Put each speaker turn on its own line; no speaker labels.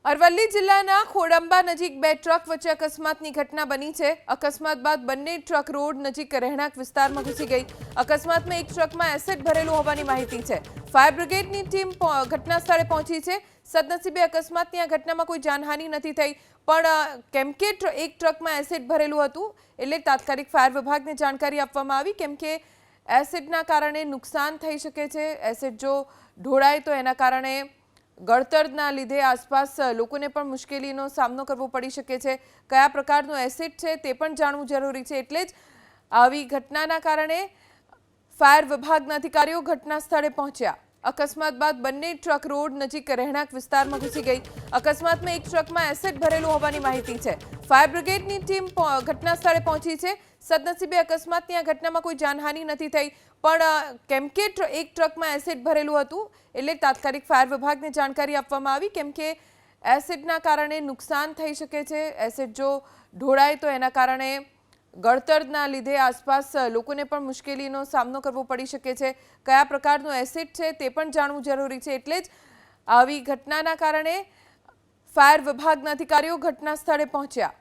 અરવલ્લી જિલ્લાના ખોડંબા નજીક બે ટ્રક વચ્ચે અકસ્માતની ઘટના બની છે। અકસ્માત બાદ બંને ટ્રક રોડ નજીક રહેણાંક વિસ્તારમાં ઘૂસી ગઈ। અકસ્માતમાં એક ટ્રકમાં એસિડ ભરેલું હોવાની માહિતી છે। ફાયર બ્રિગેડની ટીમ ઘટના સ્થળે પહોંચી છે। સદનસીબે અકસ્માતની આ ઘટનામાં કોઈ જાનહાનિ નથી થઈ, પણ કેમ કે એક ટ્રકમાં એસિડ ભરેલું હતું એટલે તાત્કાલિક ફાયર વિભાગને જાણકારી આપવામાં આવી, કેમ કે એસિડના કારણે નુકસાન થઈ શકે છે। એસિડ જો ઢોળાય તો એના કારણે ગળતરના લીધે આસપાસ લોકોને પણ મુશ્કેલીનો સામનો કરવો પડી શકે છે। કયા પ્રકારનો એસિડ છે તે પણ જાણવું જરૂરી છે, એટલે જ આવી ઘટનાના કારણે ફાયર વિભાગના અધિકારીઓ ઘટના સ્થળે પહોંચ્યા। અકસ્માત બાદ બંને ટ્રક રોડ નજીક રહેણાંક વિસ્તારમાં ઘૂસી ગઈ। અકસ્માતમાં એક ટ્રકમાં એસિડ ભરેલું હોવાની માહિતી છે। ફાયર બ્રિગેડની ટીમ ઘટના સ્થળે પહોંચી છે। સદનસીબે અકસ્માતની આ ઘટનામાં કોઈ જાનહાનિ નથી થઈ, પણ કેમ કે એક ટ્રકમાં એસિડ ભરેલું હતું એટલે તાત્કાલિક ફાયર વિભાગને જાણકારી આપવામાં આવી, કેમ કે એસિડના કારણે નુકસાન થઈ શકે છે। એસિડ જો ઢોળાય તો એના કારણે ગળતરના લીધે આસપાસ લોકોને પણ મુશ્કેલીનો સામનો કરવો પડી શકે છે। કયા પ્રકારનો એસિડ છે તે પણ જાણવું જરૂરી છે, એટલે જ આવી ઘટનાના કારણે ફાયર વિભાગના અધિકારીઓ ઘટના સ્થળે પહોંચ્યા।